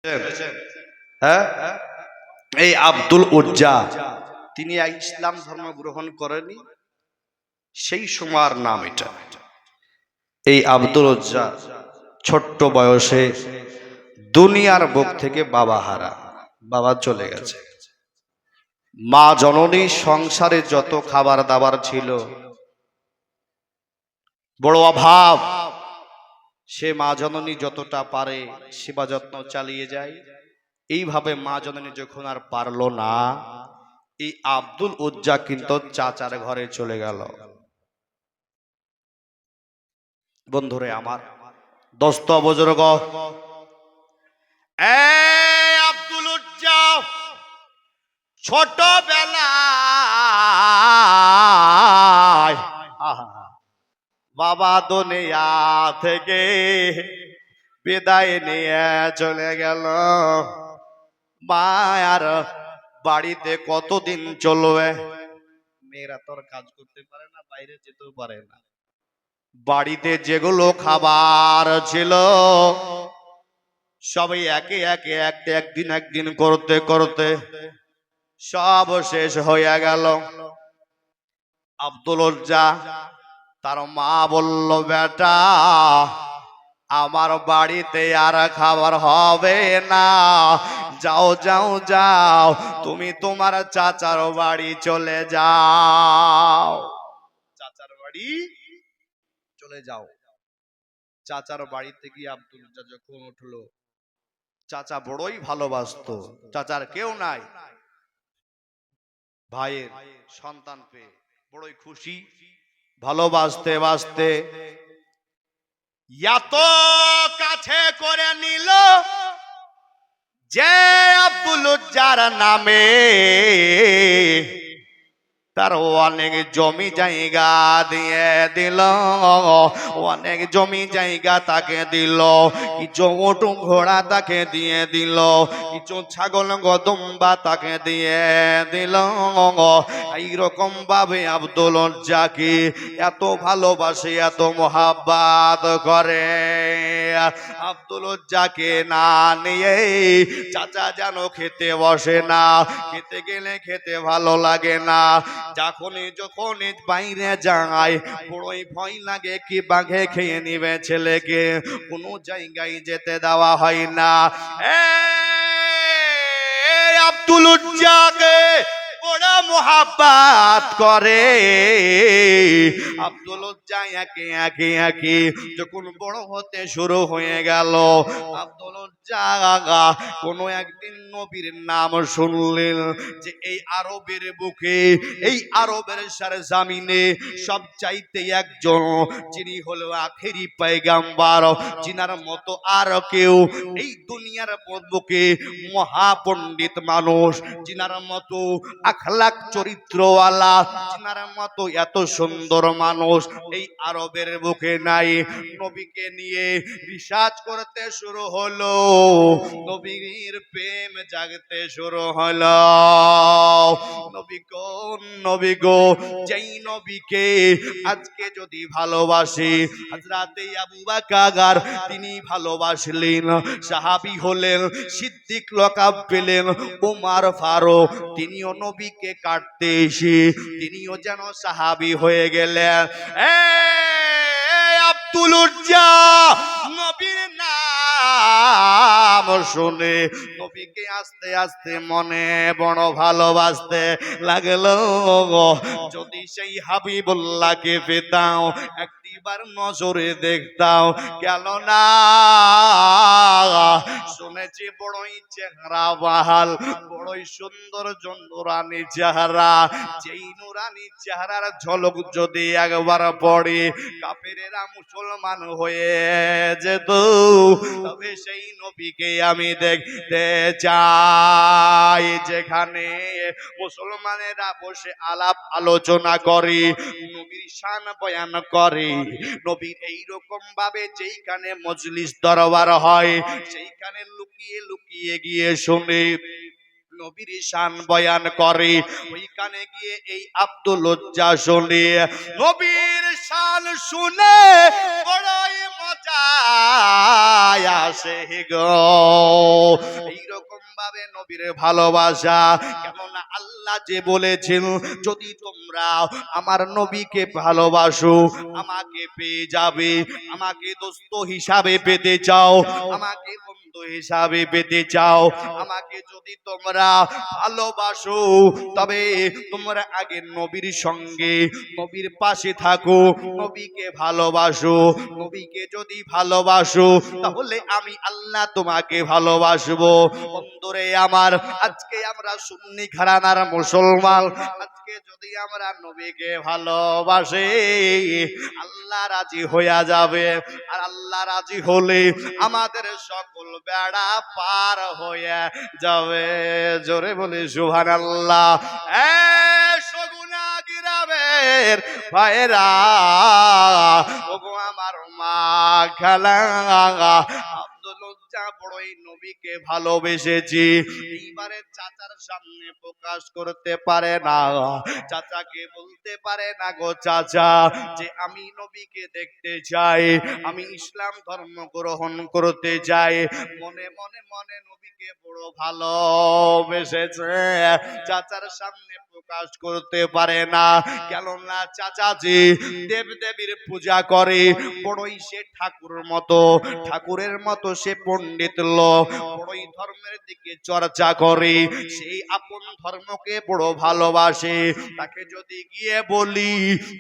হ্যাঁ, এই আব্দুল উজ্জা তিনি ইসলাম ধর্ম গ্রহণ করেনি, সেই সময়ের নাম এটা। এই আব্দুল উজ্জা ছোট্ট বয়সে দুনিয়ার বুক থেকে বাবা হারা, বাবা চলে গেছে। মা জননী সংসারে যত খাবার দাবার ছিল, বড় অভাব, সে মা জননী যতটা পারে সেবা যত্ন চালিয়ে যায়। এইভাবে মা জননী যখন আর পারলো না, এই আব্দুল উজ্জা কিন্তু চাচার ঘরে চলে গেল। বন্ধুরে আমার, দোস্ত বুজুর্গ, আব্দুল উজ্জা ছোটবেলায় বাবা দুনিয়া থেকে বিদায় নিয়ে চলে গেল। মায়ার বাড়িতে কতদিন চলবে? মেয়েরা তোর কাজ করতে পারে না, বাইরে যেতেও পারে না। বাড়িতে যেগুলো খাবার ছিল সবাই একে একে একদিন করতে করতে সব শেষ হয়ে গেল। আব্দুল উজ্জা তার মা বলল, বেটা আমার বাড়িতে আর খাবার হবে না, যাও যাও যাও, তুমি তোমার চাচার বাড়ি চলে যাও, চাচার বাড়ি চলে যাও। চাচার বাড়িতে গিয়ে আব্দুল উজ্জা যখন উঠলো, চাচা বড়ই ভালোবাসতো, চাচার কেউ নাই, ভাইয়ের সন্তান পেয়ে বড়ই খুশি, ভালোবাসতে বাসতে এত কাছে করে নিল যে আব্দুল উজ্জার নামে তার অনেক জমি জায়গা দিয়ে দিল, অনেক জমি জায়গা তাকে দিল, কিছু উট ঘোড়া তাকে দিয়ে দিল, কিছু ছাগল গদম্বা তাকে দিয়ে দিল। এইরকম ভাবে আব্দুল উজ্জাকে এত ভালোবাসে, এত মোহাব্বত করে। আব্দুল উজ্জাকে না নিয়ে চাচা যেন খেতে বসে না, খেতে গেলে খেতে ভালো লাগে না। যখনই বাইরে যায় বড়ই ভয় লাগে কি বাঘে খেয়ে নিবে ছেলেকে, কোনো জায়গায় যেতে দেওয়া হয় না। আব্দুল উজ্জাকে বড় মোহাব্বত করে। আব্দুল উজ্জা একে একে যখন বড় হতে শুরু হয়ে গেল, আব্দুল উজ্জা কোনো একদিন নবীর নাম শুনলেন যে এই আরবের বুকে, এই আরবের সরজমিনে সব চাইতে একজন যিনি হলো আখেরি পয়গাম্বার, যিনার মতো আর কেউ এই দুনিয়ার বুকে মহাপণ্ডিত মানুষ, যিনার মতো আখলাক চরিত্রওয়ালা, যিনার মতো এত সুন্দর মানুষ এই আরবের বুকে নাই। নবীকে নিয়ে রিসার্চ করতে শুরু হলো, নবীর প্রেম জাগতে শুরু হলো। নবী কোন নবী গো, যেই নবীকে আজকে যদি ভালোবাসি, হযরতে আবু বকর তিনি ভালোবাসলেন, সাহাবী হলেন, সিদ্দিক লকাব পেলেন, উমর ফারুক তিনিও নবীকে কাটতে এসে তিনিও যেন সাহাবী হয়ে গেলেন। আব্দুল উজ্জা নবীর নাম শুনে নবীকে আস্তে আস্তে মনে বড় ভালোবাসতে লাগলো। যদি সেই হাবিবুল্লাহকে পেতাম, একটিবার নজরে দেখতাম, কেন না শুনেছি বড়ই চেহারা বাহাল, বড়ই সুন্দর নুরানি চেহারা, যেই নুরানি চেহারার ঝলক যদি একবার পড়ে কাফেরেরা মুসলমান হয়ে যেত। তবে সেই নবীকে আমি দেখতে চাই, যেখানে মুসলমানেরা বসে আলাপ আলোচনা করে, নবীর শান বয়ান করে, নবীর এইরকম ভাবে যেইখানে মজলিস দরবার হয় সেইখানে লুকিয়ে লুকিয়ে গিয়ে শুনে নবীর শান বয়ান করে, ওইখানে গিয়ে এই আব্দুল উজ্জা শুনে নবীর শান শুনে বড়ই মজা যায় আসে গো। এইরকম ভাবে নবীর ভালোবাসা, কেননা আল্লাহ যে বলেছেন যদি তোমরা আমার নবীকে ভালোবাসো আমাকে পেয়ে যাবে। আমাকে দোস্ত হিসাবে পেতে চাও, আমাকে বন্ধু হিসাবে পেতে চাও, আমাকে যদি তোমরা ভালোবাসো তবে তোমরা আগে নবীর সঙ্গে নবীর পাশে থাকো, নবীকে ভালোবাসো। নবীকে যদি ভালোবাসো তাহলে আমি আল্লাহ তোমাকে ভালোবাসবো। বন্ধুরে আমার, আজকে আমরা সুন্নি ঘরানার মুসলমান, আজকে যদি আমরা নবীকে ভালোবাসি আল্লাহ রাজি হইয়া যাবে। আর আল্লাহ রাজি হলে আমাদের সকল বেড়া পার হয়ে যাবে। জোরে বলি সুবহানাল্লাহ। সগুনা গিরামের ভাইরা, ওগো আমার মা খালা, আব্দুল উজ্জা বড়ই নবীকে ভালোবেসেছি। এইবারে চাচার সামনে প্রকাশ করতে পারে না, চাচাকে বলতে পারে না গো চাচা যে আমি নবীকে দেখতে চাই, আমি ইসলাম ধর্ম গ্রহণ করতে চাই। মনে মনে মনে নবীকে বড় ভালোবেসেছে, চাচার সামনে প্রকাশ করতে পারে না। কেননা চাচাজি দেবদেবীর পূজা করে, বড়ই সে ঠাকুরের মতো, ঠাকুরের মতো সে পণ্ডিত লোক, বড়ই ধর্মের দিকে চর্চা করে, সেই আপন ধর্মকে বড় ভালোবাসে। তাকে যদি গিয়ে বলি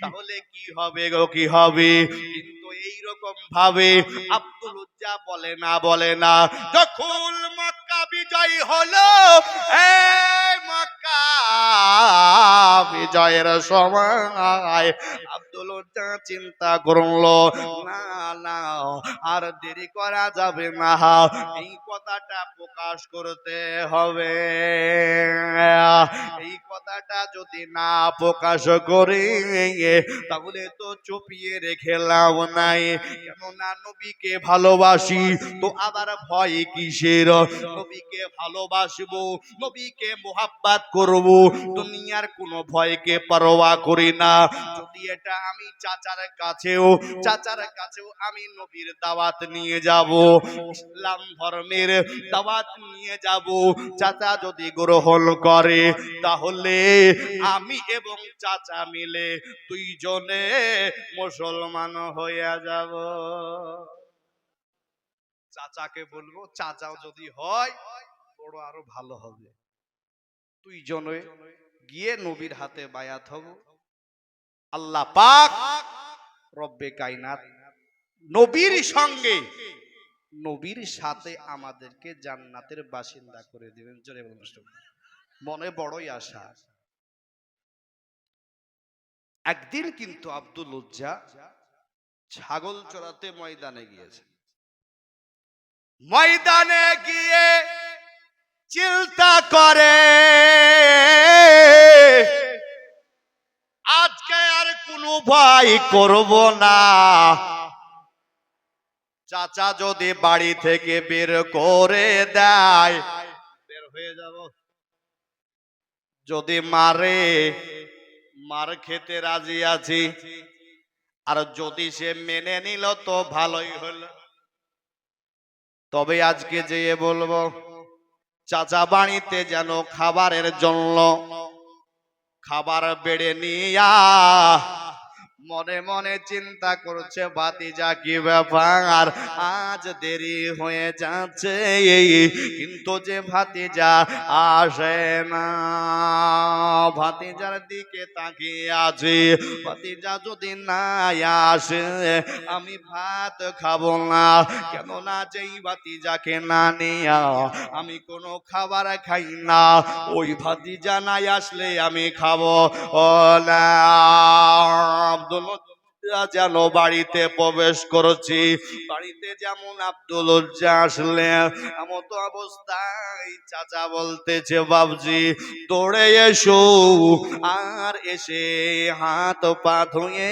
তাহলে কি হবে গো, কি হবে? কিন্তু এইরকম ভাবে আব্দুল উজ্জা বলে না। যখন মক্কা বিজয় হলো, এই মক্কা বিজয়ের সময় আব্দুল উজ্জা চিন্তা করলো, না না আর দেরি করা যাবে না, এই কথাটা প্রকাশ করতে হবে। এই কথাটা যদি না প্রকাশ করে তাহলে তো চুপিয়ে রেখে লাভ নাই। কেননা নবীকে ভালোবাসি তো আবার ভয় কিসের? নবীকে ভালোবাসবো, নবীকে মোহাব্বত করব, দুনিয়ার কোনো ভয়কে পরোয়া করি না। যদি এটা আমি চাচার কাছেও আমি নবীর দাওয়াত নিয়ে যাব, ইসলাম ধর্মের দাওয়াত নিয়ে যাব, চাচা যদি গ্রহণ করে তাহলে আমি এবং চাচা মিলে দুইজনে মুসলমান হইয়া যাব। চাচাকে বলবো, চাচাও যদি হয় বড় আরো ভালো হবে। দুইজনে গিয়ে নবীর হাতে বায়াত হব। আল্লাহ পাক রব্বে কায়নাত নবীর সঙ্গে নবীর সাথে আমাদেরকে জান্নাতের বাসিন্দা করে দিবেন। জোরে বলুন, মনে বড়ই আশা। একদিন কিন্তু আব্দুল উজ্জা ছাগল চড়াতে ময়দানে গিয়েছে। ময়দানে গিয়ে চিন্তা করে আজকে আর কোনো ভয় করব না, চাচা যদি বাড়ি থেকে বের করে দেয় বের হয়ে যাব। যদি মারে মার খেতে রাজি আছি, আর যদি সে মেনে নিল তো ভালোই হলো। তবে আজকে যেয়ে বলবো চাচা বাড়িতে যেন খাবারের জন্য খাবার বেড়ে নিয়া। মনে মনে চিন্তা করছে ভাতিজা কি ব্যাপার, আজ দেরি হয়ে যাচ্ছে, কিন্তু যে ভাতিজা আসে না। ভাতিজার দিকে তাকিয়ে আছে, ভাতিজা যদি না আসে আমি ভাত খাবো না। কেননা যেই ভাতিজাকে না নিয়া আমি কোনো খাবার খাই না, ওই ভাতিজা নাই আসলে আমি খাবো না। আব্দুল উজ্জা যেন বাড়িতে প্রবেশ করেছি, বাড়িতে যেমন আব্দুল উজ্জা আসলেন এমন তো অবস্থায় চাচা বলতেছে বাবজি দৌড়ে এসো, আর এসে হাত পা ধুয়ে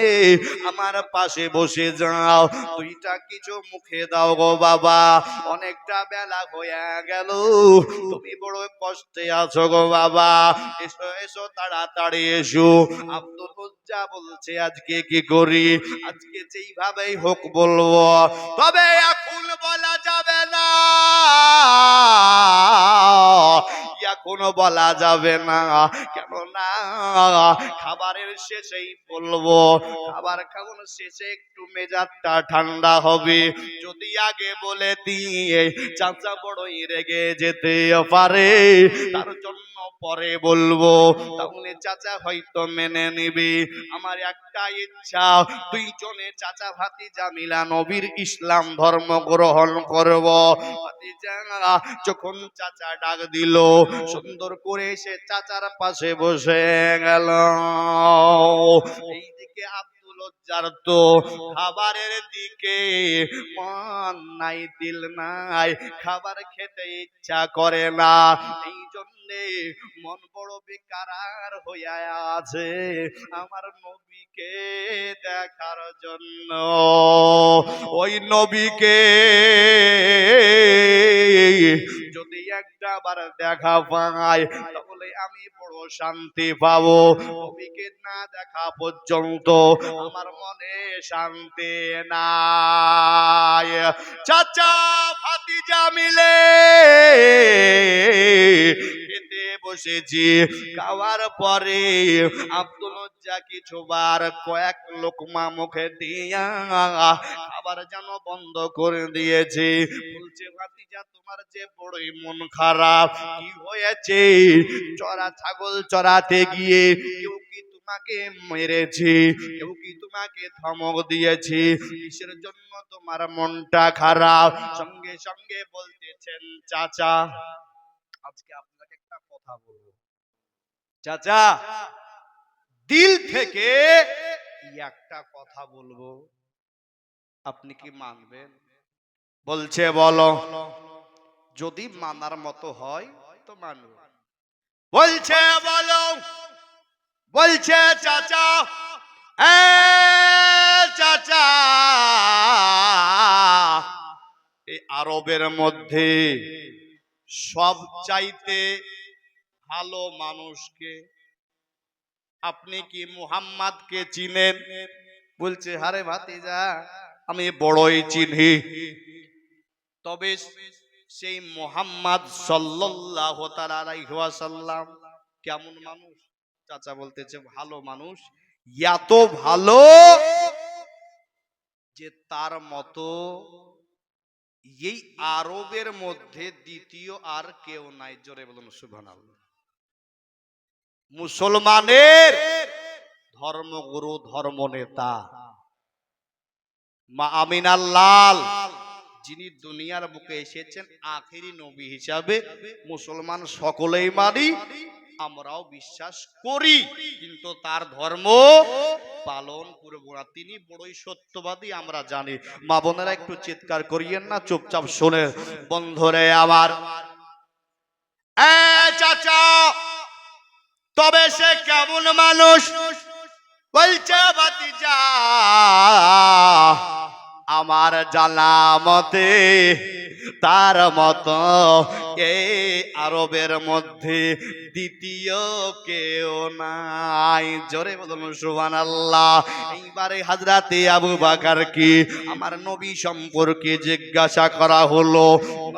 আমার পাশে বসে যাও, দুইটা কিছু মুখে দাও গো বাবা, অনেকটা বেলা হয়ে গেল, তুমি বড় কষ্টে আছো গো বাবা, এসো এসো তাড়াতাড়ি এসো। আব্দুল যা বলছে আজকে কি করি, আজকে যেইভাবেই হোক বলবো, তবে এখন বলা যাবে না, এখনো বলা যাবে না। কেন না, খাবারের শেষেই বলবো, খাবার খাওয়ার শেষে একটু মেজাজটা ঠান্ডা হবে। যদি আগে বলে দিয়ে চাচা বড়ই রেগে যেতে পারে, তার জন্য পরে বলবো, তাহলে চাচা হয়তো মেনে নিবে। আমার একটা ইচ্ছা, দুইজনে চাচা ভাতিজা মিলা নবীর ইসলাম ধর্ম গ্রহণ করব। ভাতিজা যখন চাচা ডাক দিল, সুন্দর করে সে চাচার পাশে বসে গেল। এইদিকে আব্দুল লজ্জার তো খাবারের দিকে মন নাই, দিল নাই, খাবার খেতে ইচ্ছা করে না। এই জন্যে মন বড় বেকারার হইয়া আছে আমার নবীকে দেখার জন্য। ওই নবীকে যদি একটা বার দেখা পাই, তাহলে আমি বড় শান্তি পাবো। নবীকে না দেখা পর্যন্ত আমার মনে শান্তি নাই। চাচা ভাতিজা মিলে খেতে বসেছি, খাওয়ার পরে আব্দুল লজ্জা কিছুবার কয়েক লোকমা মুখে দিয়া খাবার যেন বন্ধ করে দিয়েছে। বলছে, ভাতিজা তোমার যে বড়ই মন খারাপ, কি হয়েছে? ছাগল চড়াতে গিয়ে কেউ কি তোমাকে মেরেছে? কেউ কি তোমাকে ধমক দিয়েছে? কিসের জন্য তোমার মনটা খারাপ? সঙ্গে সঙ্গে বলতেছেন, চাচা আজকে আপনাকে একটা কথা বলবো। চাচা দিল থেকে একটা কথা বলবো, আপনি কি মানবেন? বলছে, বলো। যদি মানার মতো হয় তো মানব। বলছে, বলো। বলছে, চাচা চাচা এই আরবের মধ্যে সব চাইতে ভালো মানুষকে, আপনি কি মুহাম্মাদকে চিনেন? বলছে, আরে ভাতিজা আমি বড়ই চিনি, তবে সেই মুহাম্মদ সাল্লাল্লাহু আলাইহি ওয়াসাল্লাম কেমন মানুষ? চাচা বলতেছে, ভালো মানুষ, এত ভালো যে তার মতো এই আরবের মধ্যে দ্বিতীয় আর কেউ নাই। জোরে বলুন সুবহানাল্লাহ। মুসলমানের ধর্মগুরু, ধর্ম নেতা মা আমিনার লাল, যিনি দুনিয়ার বুকে এসেছেন আখেরি নবী হিসাবে, মুসলমান সকলেই মানি, আমরাও বিশ্বাস করি, কিন্তু তার ধর্ম পালন করব না। তিনি বড়ই সত্যবাদী আমরা জানি। মা বোনেরা একটু চিৎকার করিয়েন না, চুপচাপ শুনে। বন্ধুরে আমার, চাচা তবে সে কেমন মানুষ? বলছে, ভাতিজা আমার জানা মতে তার মতো এই আরবের মধ্যে দ্বিতীয় কেউ নাই। জোরে বলুন সুবহানাল্লাহ। এইবারে হযরতে আবু বকর কি আমার নবী সম্পর্কে জিজ্ঞাসা করা হলো।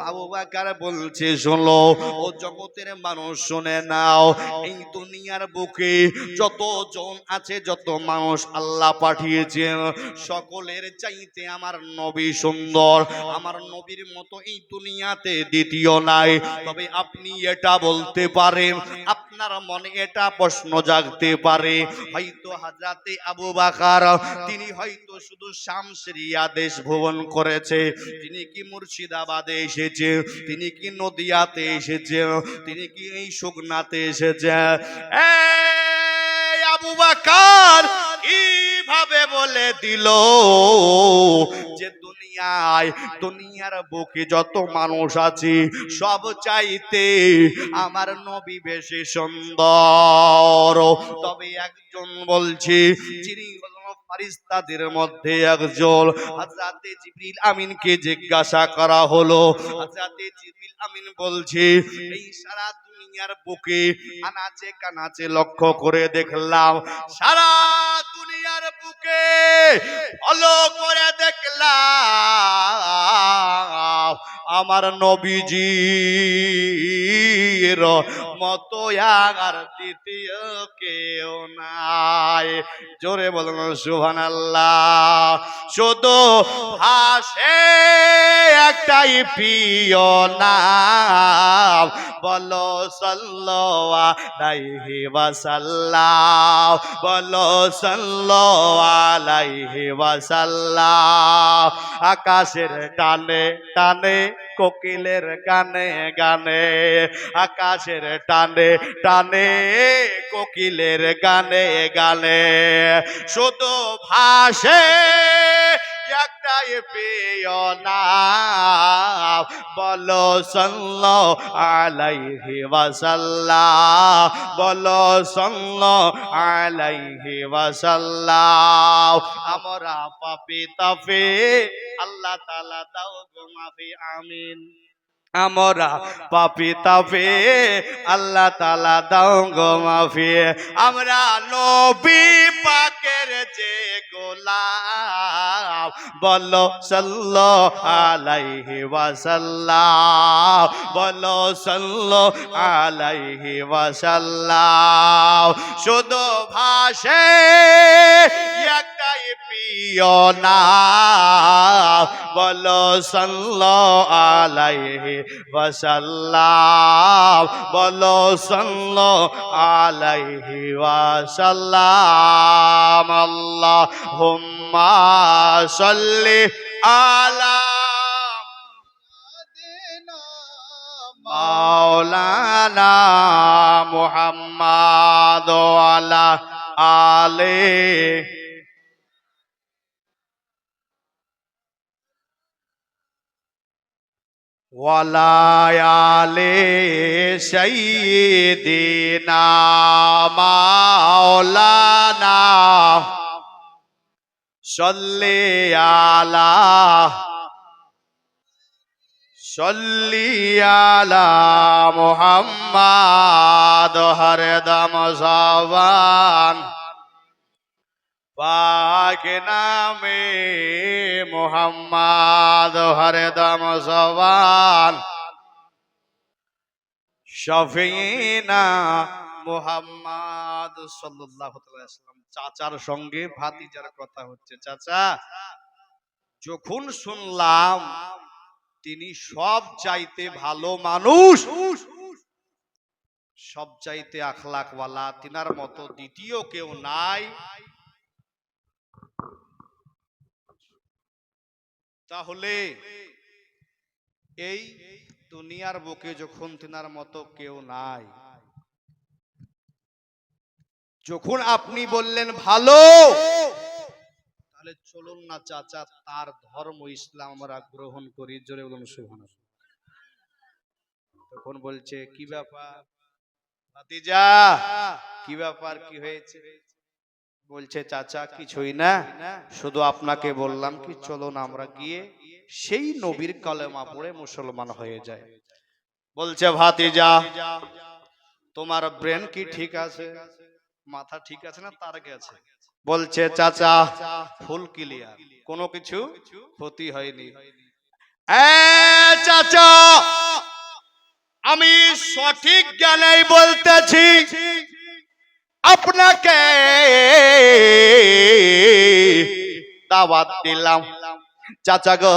আবু বকর বলছে, শোনো ও জগতের মানুষ, শুনে নাও, এই দুনিয়ার বুকে যত জন আছে, যত মানুষ আল্লাহ পাঠিয়েছেন, সকলের চাইতে আমার নবী সুন্দর। আমার নবীর মতো এই দুনিয়াতে দ্বিতীয় নাই। তবে আপনি এটা বলতে পারেন, আপনার মনে এটা প্রশ্ন জাগতে পারে, হয়তো হযরতে আবু বকর তিনি হয়তো শুধু শাম সিরিয়া দেশ ভ্রমণ করেছে, তিনি কি মুর্শিদাবাদে এসেছে, তিনি কি নদিয়াতে এসেছে, তিনি কি এই সুগনাতে এসেছে? এই আবু বকর কিভাবে বলে দিল যে দুনিয়ার বুকে যত মানুষ আছে সব চাইতে আমার নবী বেশি সুন্দর? তবে একজন বলছি, যিনি ফারিস্তাদের মধ্যে একজন। হযরতে জিবরিল আমিনকে জিজ্ঞাসা করা হলো, হযরতে জিবরিল আমিন বলছে, এই সারা দুনিয়ার বুকে আনাচে কানাচে লক্ষ্য করে দেখলাম, সারা দুনিয়ার বুকে ভালো করে দেখলাম আমার নবীজির মতো আর দ্বিতীয় কেউ নাই। জোরে বলুন সুবহানাল্লাহ। শুধু ভাসে একটাই প্রিয় নাম, বলো সাল্লাল্লাহু আলাইহি ওয়াসাল্লাম, বলো সাল্লাল্লাহু আলাইহি ওয়াসাল্লাম। আকাশের টানে টানে কোকিলের গানে গানে, আকাশের টানে টানে কোকিলের গানে গানে, শুধু ভাসে একটাই প্রিয় নাম, বলো সাল্লাল্লাহু আলাইহি ওয়াসাল্লাম, বলো সাল্লাল্লাহু আলাইহি ওয়াসাল্লাম। আমরা পাপী তাপে আল্লাহ তাআলা দাও গো মাফি, আমিন। আমরা পাপী তাপে আল্লাহ তাআলা দাও গো মাফি। আমরা নবী পাকের যে গোলাম, বলো সাল্লাল্লাহু আলাইহি ওয়াসাল্লাম, বলো সাল্লাল্লাহু আলাইহি ওয়াসাল্লাম। শুধু ভাসে একটাই প্রিয় নাম, বলো সাল্লাল্লাহু আলাইহি ওয়াসাল্লাম, বলো সাল্লাল্লাহু আলাইহি ওয়াসাল্লাম। আল্লাহুম্মা সাল্লি আলা মাওলানা মুহাম্মাদ ওয়া আলা আলিহি ওয়ালায়ালে সাইয়্যিদিনা মাওলানা সাল্লি আলা মুহাম্মাদ হরদম জবান পাক নামে মুহাম্মাদ হরদম জবান শফিনা মুহাম্মাদ সাল্লাল্লাহু আলাইহি ওয়াসাল্লাম। চাচার সঙ্গে ভাতিজার কথা হচ্ছে। চাচা, যখন শুনলাম তিনি সব চাইতে ভালো মানুষ, সব চাইতে আখলাকওয়ালা, তিনার মতো দ্বিতীয় কেউ নাই, তাহলে এই দুনিয়ার বুকে যখন তিনার মতো কেউ নাই, যখন আপনি বললেন ভালো, তাহলে চলুন না চাচা তার ধর্ম ইসলাম আমরা গ্রহণ করি। জোরে বলুন সুবহানাল্লাহ। তখন বলছে কি ব্যাপার ভাতিজা, কি ব্যাপার, কি হয়েছে? বলছে চাচা কিছুই না, শুধু আপনাকে বললাম কি চলুন আমরা গিয়ে সেই নবীর কালেমা পড়ে মুসলমান হয়ে যায়। বলছে ভাতিজা তোমার ব্রেন কি ঠিক আছে, মাথা ঠিক আছে না তার গেছে? বলছে চাচা ফুল ক্লিয়ার, কোনো কিছু ক্ষতি হয়নি। চাচা আমি সঠিক জ্ঞানেই বলতেছি আপনাকে দাওয়াত দিলাম। চাচা গো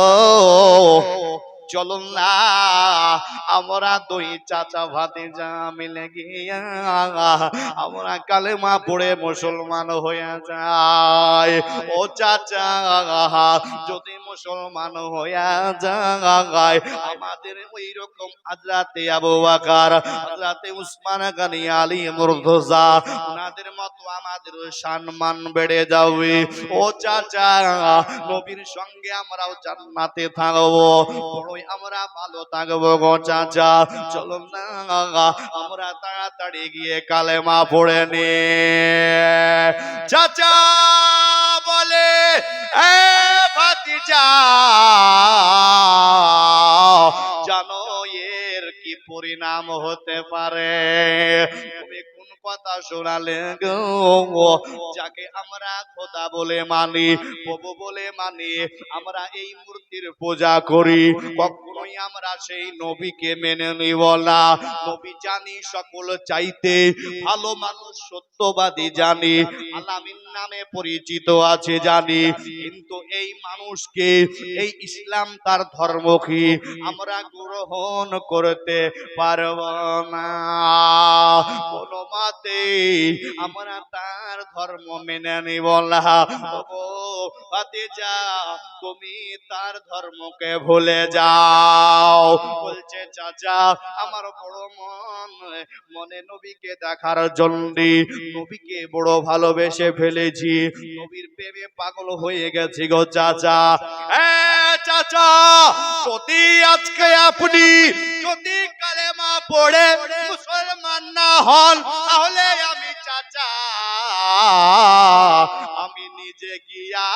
চলুন না আমরা দুই চাচা ভাতিজা মিলে গিয়া আমরা কালেমা পড়ে মুসলমান হয়ে যাই। ও চাচা যদি মুসলমান হয়ে যায় আমাদের ওই রকম হযরতে আবু বকর, হযরতে উসমান গনি, আলী মুর্তজা ওনাদের মতো আমাদের সম্মান বেড়ে যাবে। ও চাচা নবীর সঙ্গে আমরাও জান্নাতে থাকবো, বড়ই আমরা ভালো থাকবো গো চাচা। চলো না আমরা তাড়াতাড়ি গিয়ে কালেমা পড়ে নে। চাচা বলে এ ভাতিজা জানো এর কি পরিণাম হতে পারে? তুমি কোন কথা শোনালে গো? যাকে আমরা খোদা বলে মানি, প্রভু বলে মানি, আমরা এই মূর্তির পূজা করি, কখনোই আমরা সেই নবীকে মেনে নিব না। নবী জানি সকল চাইতে ভালো মানুষ, সত্যবাদী জানি, আলামিন নামে পরিচিত আছে জানি, কিন্তু এই মানুষকে, এই ইসলাম তার ধর্ম কি আমরা গ্রহণ করতে পারব না। কোনো মতে আমরা তার ধর্ম মেনে নিব না। ওগো ভাতিজা, তুমি তার ধর্মকে ভুলে যাও। বলছে চাচা আমার বড় মনে নবীকে দেখার জন্য, নবীকে বড় ভালোবেসে ফেলেছি, নবীর প্রেমে পাগল হয়ে গেছি গো চাচা। চাচা যদি আজকে আপনি যদি কালেমা পড়ে মুসলমান না হন, তাহলে আমি চাচা আমি নিজে গিয়া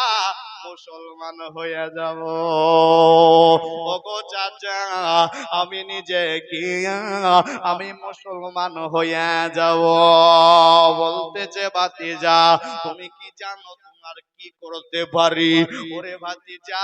মুসলমান হয়ে যাব। ওগো চাচা আমি নিজে গিয়া আমি মুসলমান হয়ে যাব। বলতেছে ভাতিজা তুমি কি জানো তোমার কি করতে পারি? ওরে ভাতিজা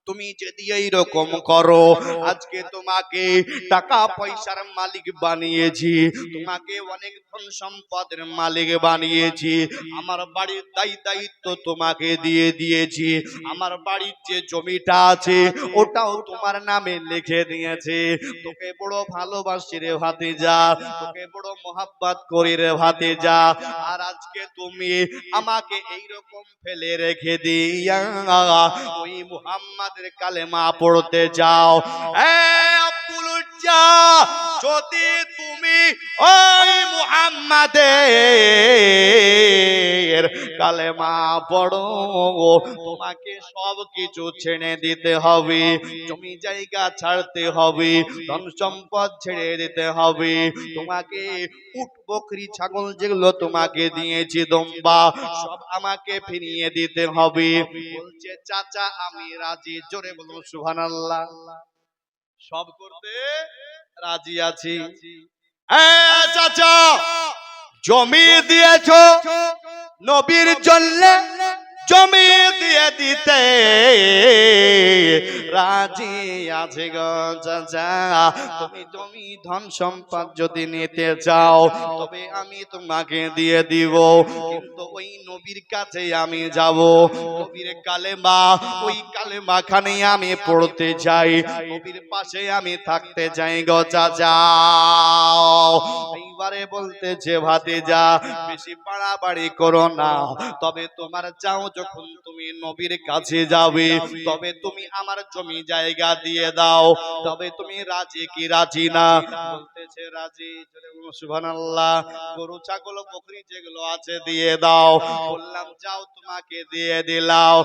তুমি যদি এইরকম করো, আজকে তোমাকে টাকা পয়সার মালিক বানিয়েছি, তোমাকে অনেক ধন সম্পদের মালিক বানিয়েছি, আমার বাড়ির দায়িত্ব তোমাকে দিয়ে দিয়েছি, আমার বাড়ির যে জমিটা আছে ওটাও তোমার নামে লিখে দিয়েছে, তোকে বড় ভালোবাসি রে ভাতিজা, তোকে বড় মোহাব্বত করি রে ভাতিজা, আর আজকে তুমি আমাকে এইরকম ফেলে রেখে দিয়া ওই মুহাম্মদ কালেমা পড়তে যাও। আব্দুল উজ্জা যদি তুমি ওই মুহাম্মাদের কালেমা পড়ো, তোমাকে সব কিছু ছেড়ে দিতে হবে, জমি জায়গা ছাড়তে হবে, ধন সম্পদ ছেড়ে দিতে হবে, তোমাকে উট বকরি ছাগল যেগুলো তোমাকে দিয়েছি দম্বা সব আমাকে ফিরিয়ে দিতে হবে। বলছে চাচা আমি রাজি। জোরে বলুন সুবহানাল্লাহ। সব করতে রাজি আছি। চাচা জমি দিয়েছো নবীর জন্য, জমি দিয়ে দিতে রাজি আছে গো চাচা। তুমি ধন সম্পদ যদি নিতে চাও তবে আমি তোমাকে দিয়ে দিব, কিন্তু ওই নবীর কাছে আমি যাব, নবীর কালেমা, ওই কালেমা খানে আমি পড়তে চাই, নবীর পাশে আমি থাকতে চাই গো চাচা। এইবারে বলতেছে ভাতিজা বেশি বাড়াবাড়ি করো না, তবে তোমার চাও যখন তুমি নবীর কাছে যাবে, তবে তুমি আমার জমি জায়গা দিয়ে দাও, তবে তুমি রাজি কি রাজি না? বলতেছে রাজি। সুবহানাল্লাহ। গরু ছাগল বকরি যেগুলো আছে দিয়ে দাও। বললাম যাও তোমাকে দিয়ে দিলাম।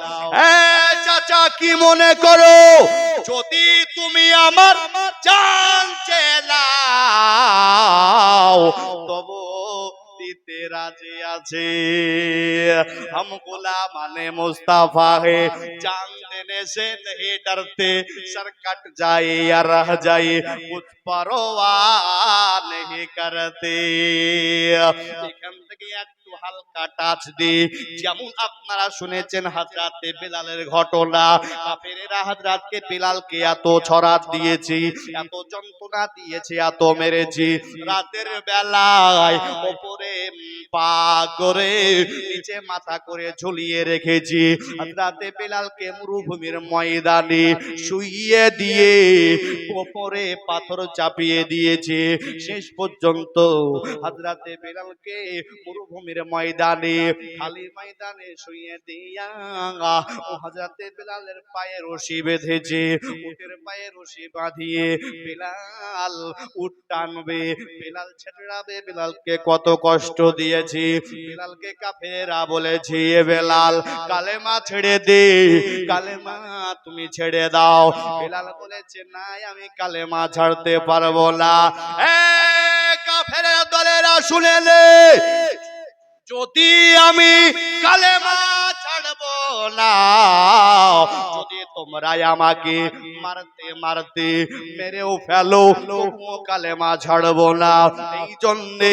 চাচা কি মনে করো যদি তুমি আমার জান চেলাও তবু দিতে রাজি আছে। हम गुलामान मुस्तफा है, जान देने से नहीं डरते, सर कट जाए या रह जाए कुछ परवाह नहीं करते। এখান থেকে একটু হালকা টাচ দি, যেমন আপনারা শুনেছেন হযরতে বেলালের ঘটনা, কাফেরেরা হযরতকে বেলালকে এত ছড়া দিয়েছে, এত যন্ত্রণা দিয়েছে, এত মেরেছে, রাতের বেলায় উপরে পা করে নিচে মাথা করে ঝুলিয়ে রেখেছি, হযরতে বেলালকে মরুভূমির ময়দানে শুইয়ে দিয়ে উপরে পাথর চাপিয়ে দিয়েছে, শেষ পর্যন্ত হযরতে বেলালকে মরুভূমির ময়দানে খালি ময়দানে শুইয়ে দিয়া ও হযরতে বেলালের পায়ে রশি বেঁধেছে, উটের পায়ে রশি বাঁধিয়ে বেলাল উট টানবে, বেলাল ছেড়াবে, বেলালকে কত কষ্ট দিয়েছি, বেলালকে কাফেররা বলেছে এ বেলাল কালেমা ছেড়ে দে, কালেমা তুমি ছেড়ে দাও, বেলাল বলেছে না আমি কালেমা ছাড়তে পারবো না। কাফেরের দলেরা শুনে নে, যদি আমি কালেমা ছাড়বো না, যদি তোমরা আমাকে মারতে মারতে মেরেও ফেলো তবুও কালেমা ছাড়বো না। এই জন্যে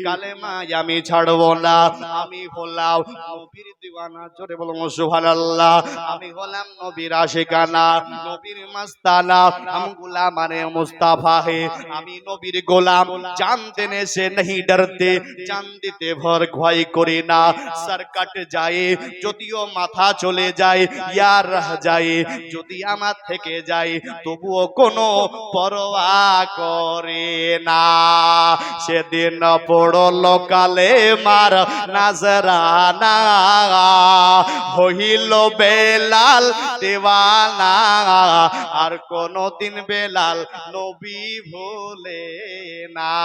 কালেমা আমি ছাড়বো না। আমি হলাম নবীর দিওয়ানা, জোরে বলো সুবহানাল্লাহ। আমি হলাম নবীর আশিকানা, নবীর মাস্তানা, हम गुलामाने मुस्ताफा है। আমি নবীর গোলাম, জান দেনে সে नहीं डरते, জান দিতে ভর ভয় করি না। সর কাট যায় যদিও মাথা চলে যায়, ইয়ার রহ যায় যদি আমার থেকে যায়, তবুও কোনো পরোয়া করে না। সেদিন পড়ল কালেমার নাজরানা, হইল বেলাল দিওয়ানা, আর কোনদিন বেলাল নবী ভোলে না।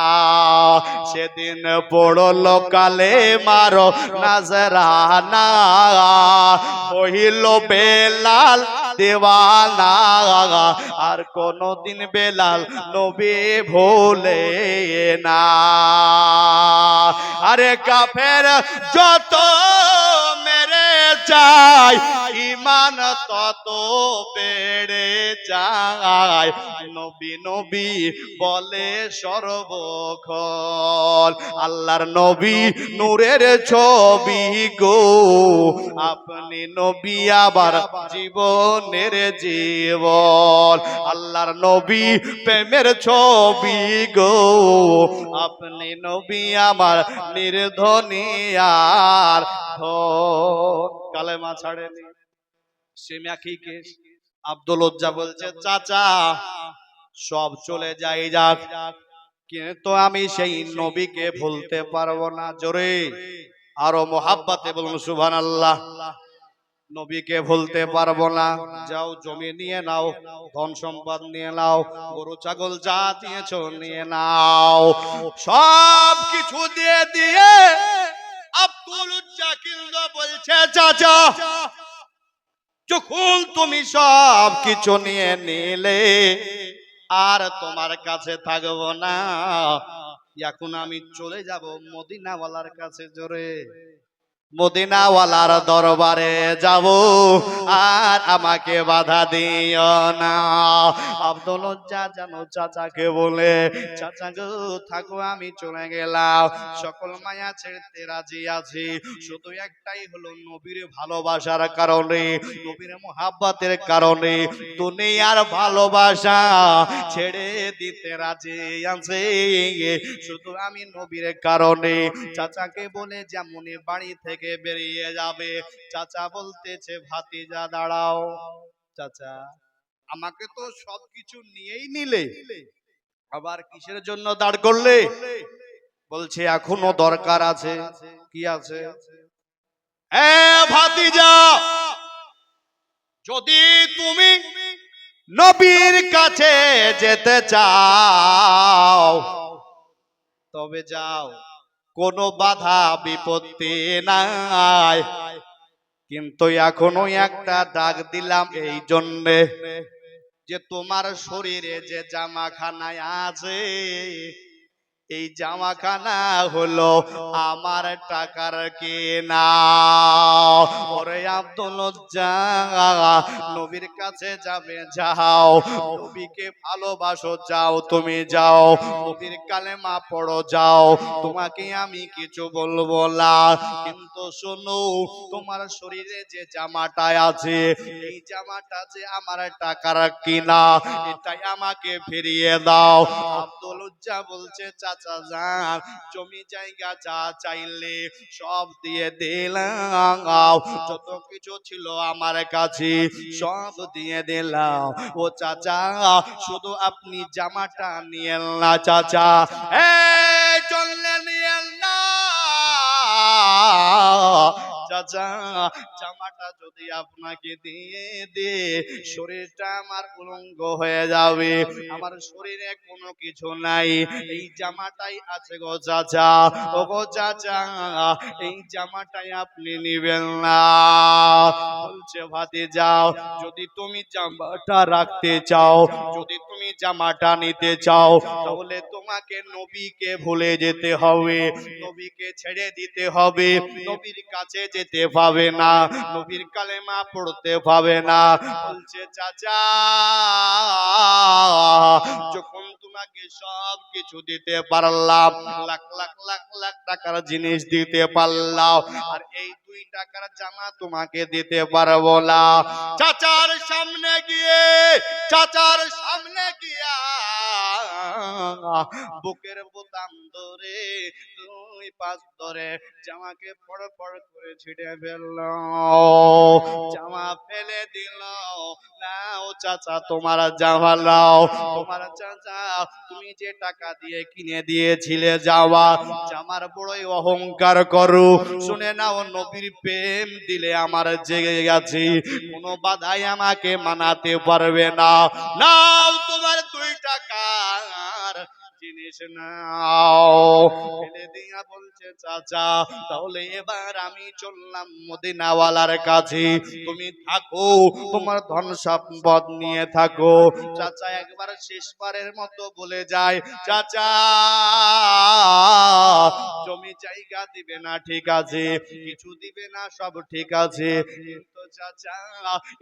সেদিন পড়ল কালেমার নাজরানা, হইল বেলাল দিওয়ানা, আর কোনদিন বেলাল নবী ভোলে না। আরে কাফের যত মেরে যায়, ঈমান তত বেড়ে যায়। নবী নবী বলে সর্বক্ষণ, আল্লাহর নবী নূরের ছবি গো, আপনি নবী আবার জীবনের জীবন। আল্লাহর নবী প্রেমের ছবি গো, আপনি নবী আমার নির্ধনী আর ধন। কালেমা ছাড়েনি। সিমাকিকে আব্দুল উজ্জা বলছে, চাচা সব চলে যাই যাক, কিন্তু আমি সেই নবীকে ভুলতে পারবো না। জোরে আরো মোহাব্বতে বলুন সুবহানাল্লাহ। নবীকে ভুলতে পারবো না। যাও জমি নিয়ে নাও, ধন সম্পদ নিয়ে নাও, গরু ছাগল যা দিয়েছো নিয়ে নাও, সব কিছু দিয়ে দিয়ে আব্দুল উজ্জা কিন্তু বলছে, চাচা যখন তুমি সব কিছু নিয়ে নিলে আর তোমার কাছে থাকবো না, এখন আমি চলে যাব মদিনাওয়ালার কাছে। জোরে মদিনাওয়ালার দরবারে যাব, আর আমাকে বাধা দিও না। আব্দুল উজ্জা জানো চাচাকে বলে, চাচা গো থাকো আমি চলে গেলাম, সকল মায়া ছেড়ে রাজি আছি, শুধু একটাই হলো নবীর ভালোবাসার কারণে, নবীর মোহাব্বতের কারণে দুনিয়ার ভালোবাসা ছেড়ে দিতে রাজি আছে, শুধু আমি নবীর কারণে। চাচাকে বলে যেমন বাড়ি থেকে বেরিয়ে যাবে, চাচা বলতেছে, ভাতিজা দাঁড়াও। চাচা আমাকে তো সবকিছু নিয়েই নিলে, আবার কিসের জন্য দাঁড় করলে? বলছে এখনো দরকার আছে। কি আছে? এ ভাতিজা, যদি তুমি নবীর কাছে যেতে চাও তবে যাও, কোনো বাধা বিপত্তি নাই, কিন্তু এখনো একটা ডাক দিলাম এই জন্যে যে তোমার শরীরে যে জামাখানায় আছে, এই জামাখানা হলো আমার টাকার কেনা। ওরে আব্দুল উজ্জা, নবীর কাছে যাবে যাও, নবীকে ভালোবাসো যাও, তুমি যাও, নবীর কালেমা পড়ো যাও, তোমাকে আমি কিছু বলবো না, কিন্তু শোনো তোমার শরীরে যে জামাটা আছে, এই জামাটা যে আমার টাকার কিনা, এটাই আমাকে ফিরিয়ে দাও। আব্দুল উজ্জা বলছে, চাচা যান, জমি জায়গা যা চাইলে সব দিয়ে দিলাম, যত কিছু ছিল আমার কাছে সব দিয়ে দিলাম। ও চাচা শুধু আপনি জামাটা নিয়েন না, চাচা এই চললে নিয়েন না, চাচা জামাটা যদি আপনাকে দিয়ে দে, শরীরটা আমার উলঙ্গ হয়ে যাবে, আমার শরীরে কোনো কিছু নাই, এই জামাটাই আছে গো চাচা। ও গো চাচা এই জামাটাই আপনি নিবেন না। বলছে ভাতিজাও, যদি তুমি জামাটা রাখতে চাও, যদি তুমি জামাটা নিতে চাও, তাহলে তোমার তোমাকে নবীকে ভুলে যেতে হবে, নবীকে ছেড়ে দিতে হবে, নবীর কাছে যেতে পাবে না, নবীর কালেমা পড়তে পাবে না। বলছে চাচা যখন তোমাকে সব কিছু দিতে পারলাম, লাখ লাখ লাখ লাখ টাকার জিনিস দিতে পারলাম, আর এই 2 টাকার জামা তোমাকে দিতে পারবো না। চাচার সামনে গিয়ে, চাচার সামনে গিয়া বুকের বোতাম ধরে 2 পাশ ধরে জামাকে পড় পড় করে ছিঁড়ে ফেলল, জামা ফেলে দিল। নাও চাচা তোমার জামা নাও। তোমার চাচা তুমি যে টাকা দিয়ে কিনে দিয়েছিলে জামা, জামার বড়ই অহংকার করো। শুনে নাও, নবীর প্রেম দিলে আমার জেগে গেছে, কোনো বাধাই আমাকে মানাতে পারবে না। নাও তোমার 2 টাকার জিনিস নাও। ফেলে দিয়া বলছে চাচা তাহলে এবার আমি চললাম মদিনাওয়ালার কাছে, তুমি থাকো, তোমার ধন সম্পদ নিয়ে থাকো। চাচা একবার শেষবারের মতো বলে যায়, চাচা জমি জায়গা দিবে না ঠিক আছে, কিছু দিবে না সব ঠিক আছে, কিন্তু চাচা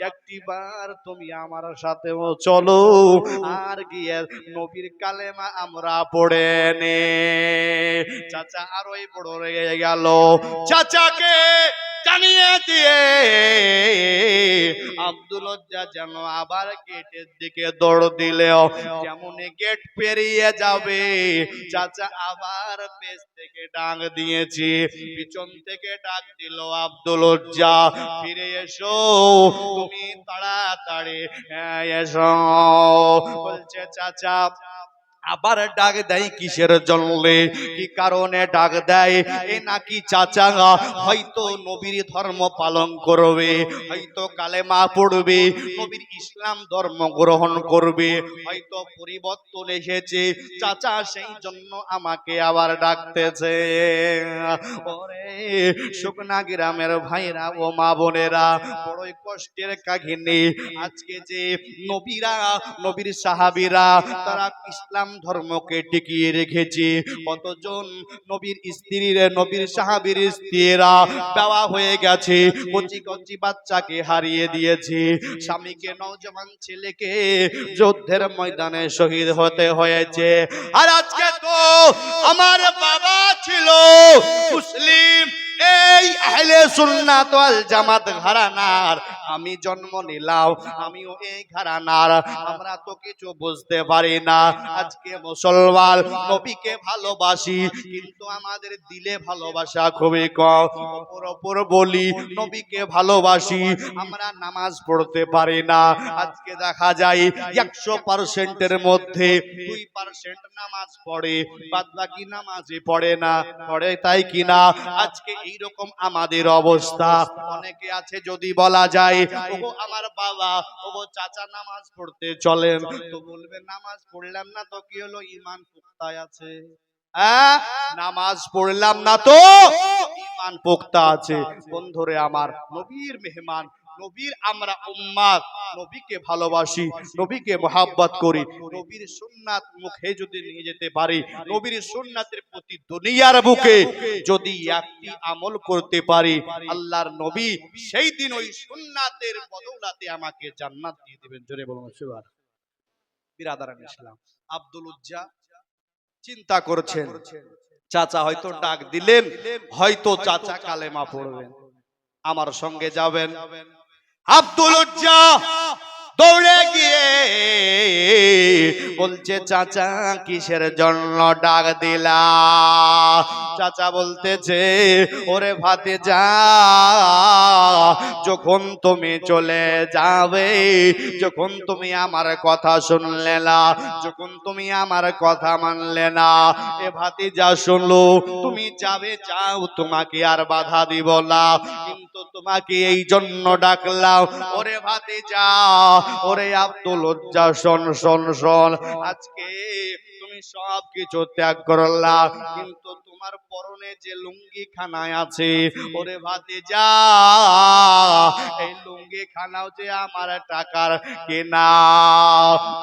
একটিবার তুমি আমার সাথেও চলো, আর গিয়ে নবীর কালেমা আমরা পড়ে নে। চাচা আরোই বড় রেগে গেল, চাচাকে জানিয়ে দিয়ে আব্দুল লজ্জা যেন আবার গেটের দিকে দৌড় দিলেও যেমন গেট পেরিয়ে যাবে, চাচা আবার পেছ থেকে ডাক দিয়েছি, পিছন থেকে ডাক দিল, আব্দুল লজ্জা ফিরে এসো, তুমি তাড়াতাড়ি এসো। বলছে চাচা আবার ডাক দেয় কিসের জন্য, কি কারণে ডাক দেয়? এ নাকি চাচা হয়তো নবীর ধর্ম পালন করবে, হয়তো কালেমা পড়বে, নবীর ইসলাম ধর্ম গ্রহণ করবে, হয়তো পরিবর্তন এসেছে, চাচা সেই জন্য আমাকে আবার ডাকতেছে। ওরে শুকনা গ্রামের ভাইরা ও মা বোনেরা, বড়ই কষ্টের কাহিনী। আজকে যে নবীরা, নবীর সাহাবীরা তারা ইসলাম ধর্মকে টিকিয়ে রেখেছে, কতজন নবীর স্ত্রীর, নবীর সাহাবীর স্ত্রীরা বেওয়া হয়ে গেছে, কচি কচি বাচ্চাকে হারিয়ে দিয়েছে, স্বামীকে, নওজওয়ান ছেলেকে যুদ্ধের ময়দানে শহীদ হতে হয়েছে। আর আজকে তো আমার বাবা ছিল মুসলিম, এই আহলে সুন্নাত ওয়াল জামাত ঘরানার আমি জন্ম নিলাম, আমিও এই ঘরানার। আমরা তো কিছু বুঝতে পারি না। আজকে মুসলমান নবীকে ভালোবাসি, কিন্তু আমাদের দিলে ভালোবাসা খুবই কম। অপর বলি নবীকে ভালোবাসি, আমরা নামাজ পড়তে পারি না। আজকে দেখা যায় 100%-এর মধ্যে 2% নামাজ পড়ে, বাদ বাকি নামাজই পড়ে না। পড়ে তাই কিনা? আজকে এইরকম আমাদের অবস্থা। অনেকে আছে যদি বলা যায় ওগো আমার বাবা, ওগো চাচা নামাজ পড়তে চলেন, তো বলবে নামাজ পড়লাম না তো কি হলো, ঈমান পুখতায় আছে। নামাজ পড়লাম না তো ঈমান পুখতা আছে। বন্ধুরে আমার, নবীর মেহমান, নবীর আমরা উম্মত, নবীকে ভালোবাসি, নবীকে মহব্বত করি, নবীর সুন্নাত মুখে যদি নিয়ে যেতে পারি, নবীর সুন্নাতের প্রতি দুনিয়ার বুকে যদি একটি আমল করতে পারি, আল্লাহর নবী সেই দিন ওই সুন্নাতের বদৌলতে আমাকে জান্নাত দিয়ে দিবেন। জোরে বলুন সুবহান। বিরাদারান ইসলাম, আব্দুল উজ্জা চিন্তা করছেন, চাচা হয়তো ডাক দিলেন, হয়তো চাচা কালেমা পড়বেন, আমার সঙ্গে যাবেন। আব্দুল উজ্জা দৌড়ে গিয়ে বলছে চাচা কিসের জন্য ডাক দিলা? চাচা বলতেছে ওরে ভাতিজা, যখন তুমি চলে যাবে, যখন তুমি আমার কথা শুনলে না, যখন তুমি আমার কথা মানলে না, এ ভাতিজা শুনলো, তুমি যাবে যাও, তোমাকে আর বাধা দিব না, কিন্তু তোমাকে এই জন্য ডাকলাম, ওরে ভাতিজা, ওরে আব্দুল উজ্জা, শোন শোন শোন, আজকে তুমি সব কিছু ত্যাগ করলা, কিন্তু তোমার পরনে যে লুঙ্গি খানায় আছে, ওরে ভাতিজা এই লুঙ্গি খানাও যে আমার টাকার কেনা,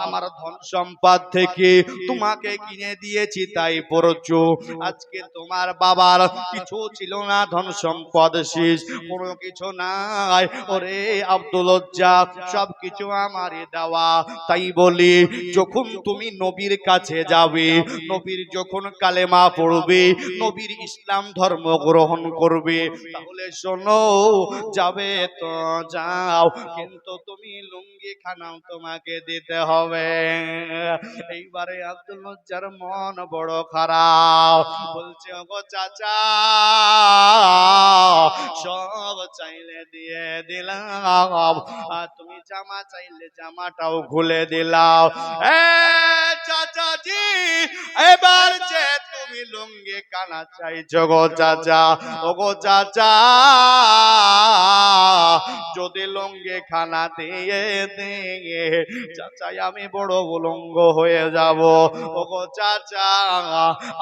আমার ধন সম্পদ থেকে তোমাকে কিনে দিয়েছি তাই পড়ছো। আজকে তোমার বাবার কিছু ছিল না, ধন সম্পদ শেষ, কোনো কিছু নাই। ওরে আব্দুল লজ্জা সবকিছু আমারই দেওয়া। তাই বলি যখন তুমি নবীর কাছে যাবে, নবীর যখন কালেমা পড়বে, নবীর ইসলাম ধর্ম গ্রহণ করবে, তাহলে শোনো যাবে তো যাও, কিন্তু তুমি লুঙ্গি খানাও তোমাকে দিতে হবে। এইবারে আব্দুল লজ্জার মন বড় খারাপ, বলছে ওগো চাচা সব চাইলে দিয়ে দিলাম, আর তুমি জামা চাইলে জামাটাও খুলে দিলাম। এ চাচাজি এবার যে তুমি লুঙ্গি কানা চাইছো গো চাচা, ওগো চাচা যদি লুঙ্গি খানা দিয়ে দিয়ে চাচাই আমি বড় উলঙ্গ হয়ে যাব। ওগো চাচা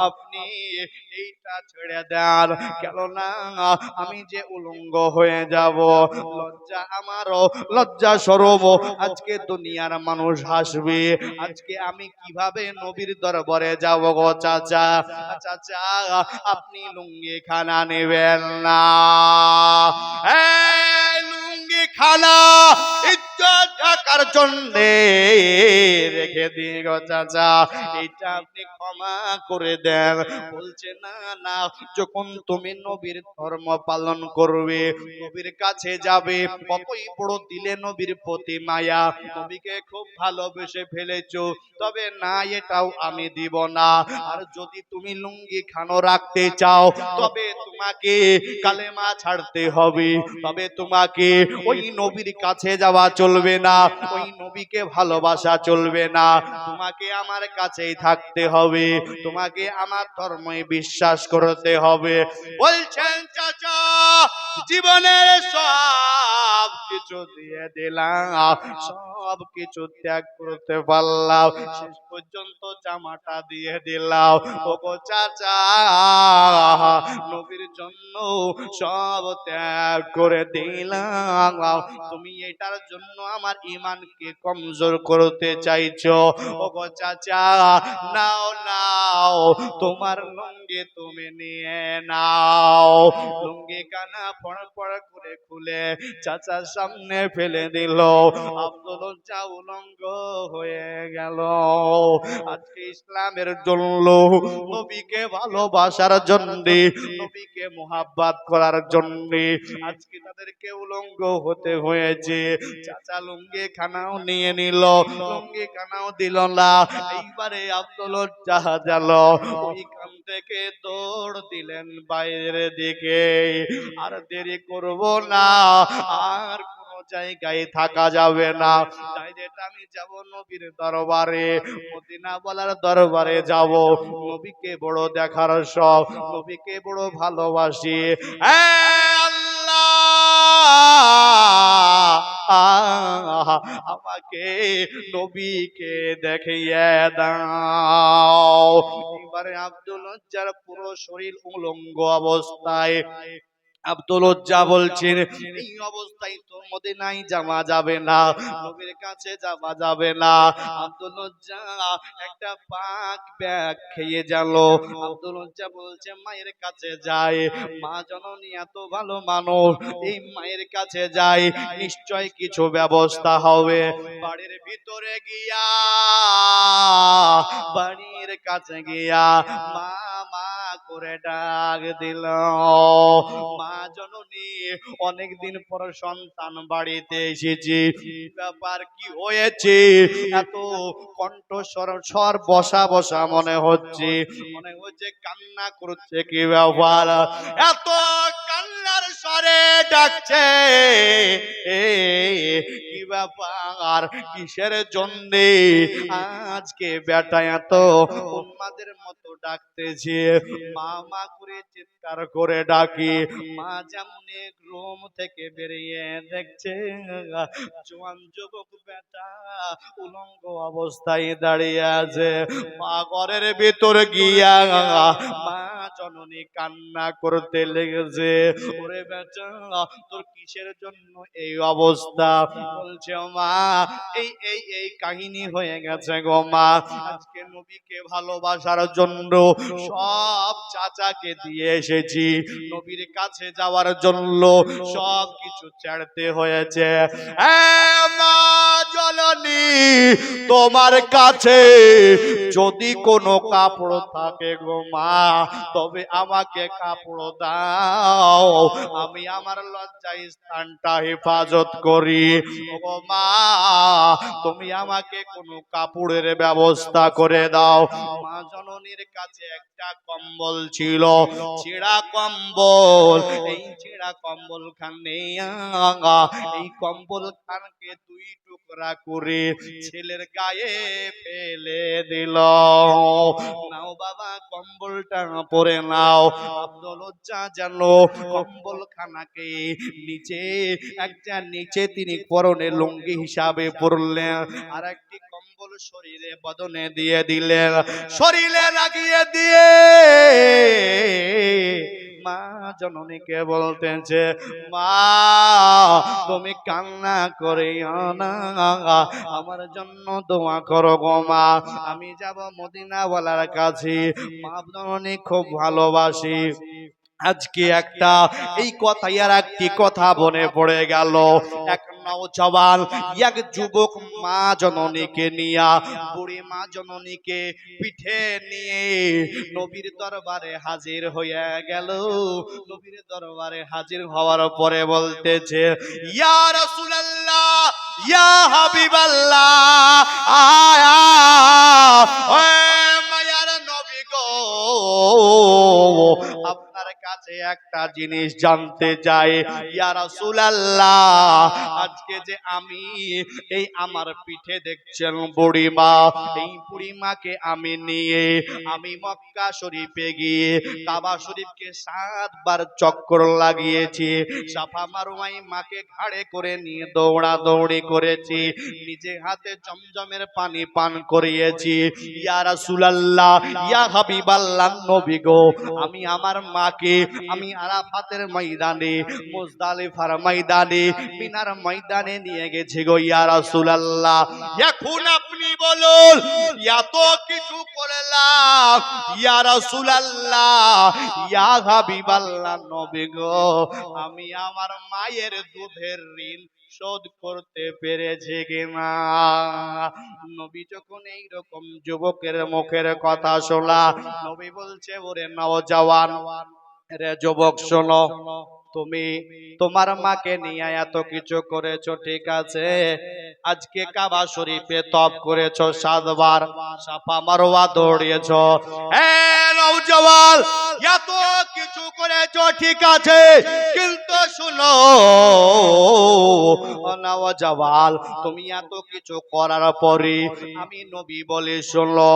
আপনি এইটা ছেড়ে দেন, কেননা আমি যে উলঙ্গ হয়ে যাব, লজ্জা আমারও লজ্জা স্বরূপ আজকে দুনিয়ার মানুষ হাসবে। আজকে আমি কিভাবে নবীর দরবারে যাব গো চাচা? চাচা আপনি লুঙ্গি খানা নেবেন না, এই লুঙ্গি খানা ইজ্জত ঢাকার জন্য রেখে দিয়ে গো চাচা, এটা আপনি ক্ষমা করে দেন। বলছে না না, যখন তুমি নবীর ধর্ম পালন করবে, নবীর কাছে যাবে, কতই বড় দিলে নবীর প্রতি মায়া, নবীকে খুব ভালোবেসে ফেলেছো, তবে না এটাও আমি দিব না। আর যদি তুমি লুঙ্গি খানো রাখতে চাও, তবে তোমাকে কালেমা ছাড়তে হবে, তবে তোমাকে ওই নবীর কাছে যাওয়া চলবে না, ওই নবীকে ভালোবাসা চলবে না, তোমাকে আমার কাছেই থাকতে হবে, তোমাকে আমার ধর্মে বিশ্বাস করতে হবে। বলছেন চাচা জীবনের সব কিছু দিয়ে দিলাম, সব কিছু ত্যাগ করতে পারলাম, শেষ পর্যন্ত জামাটা দিয়ে দিলাম। ওগো চাচা নবীর জন্য সব ত্যাগ করে দিলাম, তুমি এটার জন্য আমার ঈমানকে কমজোর করতে চাইছো? ওগো চাচা নাও নাও, তোমার লুঙ্গি তুমি নিয়ে নাও। লুঙ্গি কানা পড় পড় করে খুলে চাচার সামনে ফেলে দিল। আব্দুল লজ্জা উলঙ্গ হয়ে গেল। আজকে ইসলামের জন্য, নবীকে ভালোবাসার জন্য, নবীকে মোহাব্বত করার জন্য আজকে তাদেরকে উলঙ্গ হতে হয়েছে। চাচা লুঙ্গি খানাও নিয়ে নিল, লুঙ্গি খানাও দিল না। এইবারে আব্দুল লজ্জা গেল, ওইখান থেকে দৌড় দিলেন বাইরের দিকে। আর দেরি করব না, আর জায়গায় থাকা যাবে না, ডাইরেক্ট আমি যাব নবীর দরবারে, মদিনা বলার দরবারে যাব। নবীকে বড় দেখার শখ, নবীকে বড় ভালোবাসি। আল্লাহ আমাকে নবীকে দেখিয়ে দাও। এবারে আব্দুল লজ্জার পুরো শরীর উলঙ্গ অবস্থায়। আব্দুল লজ্জা বলছেন এই অবস্থায় তো মদিনায় যাওয়া যাবে না, নবীর কাছে যাওয়া যাবে না। আব্দুল লজ্জা একটা পাক ব্যাগ খেয়ে গেল। আব্দুল লজ্জা বলছে মায়ের কাছে যায়, মা জননী এত ভালো মানুষ, এই মায়ের কাছে যাই, নিশ্চয় কিছু ব্যবস্থা হবে। বাড়ির ভিতরে গিয়া, বাড়ির কাছে গিয়া মা মা করে ডাক দিল। মা জননী অনেকদিন পর সন্তান বাড়িতে এসেছে, ব্যাপার কি হয়েছে? এত কণ্ঠস্বর স্বর বসা বসা মনে হচ্ছে, মনে হচ্ছে কান্না করছে, কি ব্যাপার এত কান্নার স্বরে ডাকছে? কি ব্যাপার, কিসের জন্য আজকে বেটা এত উন্মাদের মতো ডাকতেছে? মা মা করে চিৎকার করে ডাকি, মা যেমন রুম থেকে বেরিয়ে দেখছে জোয়ান যুবক বেটা উলঙ্গ অবস্থায় দাঁড়িয়ে আছে। মা ঘরের ভিতরে গিয়া মা জননী কান্না করতে লেগেছে। ওরে বেটা, তোর কিসের জন্য এই অবস্থা? বলছে মা, এই কাহিনী হয়ে গেছে গো মা। আজকে নবীকে ভালোবাসার জন্য সব চাচাকে দিয়ে এসেছি, নবীর কাছে যাওয়ার জন্য সব কিছু ছাড়তে হয়েছে। মা জননী, তোমার কাছে যদি কোনো কাপড় থাকে গো মা, তবে আমাকে কাপড় দাও, আমি আমার লজ্জা স্থানটা হেফাজত করি। ও মা, তুমি আমাকে কোনো কাপড়ের ব্যবস্থা করে দাও। মা জননীর কাছে একটা কম্বল ছিল, ছেঁড়া কম্বল। এই ছেঁড়া কম্বল খানে, এই কম্বল খানকে দুই টুকরা করে ছেলের গায়ে ফেলে দিল। নাও বাবা, কম্বলটা পরে নাও। আব্দুল উজ্জা যেন কম্বল খানাকে নিচে তিনি পরনে লুঙ্গি হিসাবে পরলেন, আর একটি কম্বল শরীরে বদনে দিয়ে দিলেন। শরীরে লাগিয়ে দিয়ে মা জননীকে বলতেছে, মা তুমি কান্না করিও না, আমার জন্য দোয়া করো গো মা। আমি যাব মদিনাওয়ালার কাছে, মা জননী খুব ভালোবাসি। আজকে একটা এই কথাই আর একটি কথা মনে পড়ে গেল। এক নওজওয়ান, এক যুবক মা জননীকে নিয়া, বুড়ি মা জননীকে পিঠে নিয়ে নবীর দরবারে হাজির হয়ে গেল। নবীর দরবারে হাজির হওয়ার পরে বলতেছে, ইয়া রাসূলুল্লাহ, ইয়া হাবিবাল্লাহ, আয়া ও মায়ার নবী গো, আপনার কাছে একটা জিনিস জানতে চাই। ইয়া রাসূলুল্লাহ, আজকে যে আমি এই আমার পিঠে দেখছেন বুড়িমা, এই বুড়িমাকে আমি নিয়ে আমি মক্কা শরীফে গিয়ে কাবা শরীফকে 7 বার চক্কর লাগিয়েছি, সাফা মারওয়ায় মাকে ঘাড়ে করে নিয়ে দৌড়াদৌড়ি করেছি, নিজে হাতে জমজমের পানি পান করিয়েছি। ইয়া রাসূলুল্লাহ, ইয়া হাবিবাল্লাহ নবী গো, আমি আমার মাকে আমি আরাফাতের ময়দানে, মুজদালিফার ময়দানে, মিনার ময়দানে নিয়ে গেছি গো ইয়া রাসূলুল্লাহ। এখন আপনি বলুন, এত কিছু করলাম ইয়া রাসূলুল্লাহ, ইয়া হাবিবাল্লাহ নবী গো, আমি আমার মায়ের দুধের ঋণ শোধ করতে পেরেছে কিনা? নবী যখন এইরকম যুবকের মুখের কথা শোনা, নবী বলছে, ওরে নওজওয়ান, রে যুবক শোনো, তুমি তোমার মাকে নিয়ে এত কিছু করেছো, ঠিক আছে, আজকে কাবা শরীফে তওয়াফ করেছো 7 বার, সাফা মারওয়া দৌড়িয়েছো, নওজওয়ান এত কিছু করেছো, ঠিক আছে, কিন্তু শুনো নওজওয়ান, তুমি এত কিছু করার পরে আমি নবী বলে শুনো,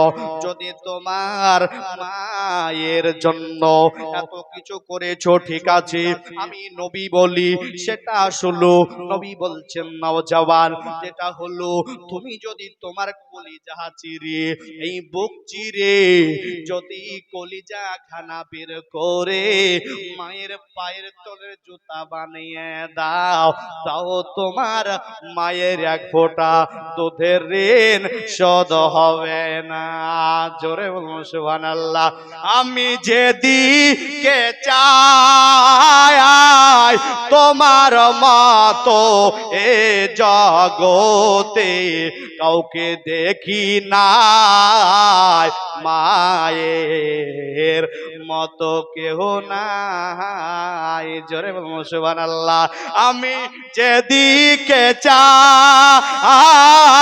যদি তোমার মায়ের জন্য এত কিছু করেছো, ঠিক আছে, আমি নবী বলি সেটা শুনো। নবী বলছেন, নওজওয়ান, যেটা হলো, তুমি যদি তোমার কলিজা চিরে, এই বুক চিরে যদি কলিজা খানা বের করে মায়ের পায়ের তলের জুতা বানিয়ে দাও, তাও তোমার মায়ের এক ফোঁটা দুধের ঋণ শোধ হবে না। জোরে বলুন সুবহানাল্লাহ। আমি যেদিকে চাই তোমার মতো এ জগতে কাউকে দেখি নাই, মায়ের মতো কেহ নাই। জোরে বলুন সুবহানাল্লাহ। আমি যেদিকে চাই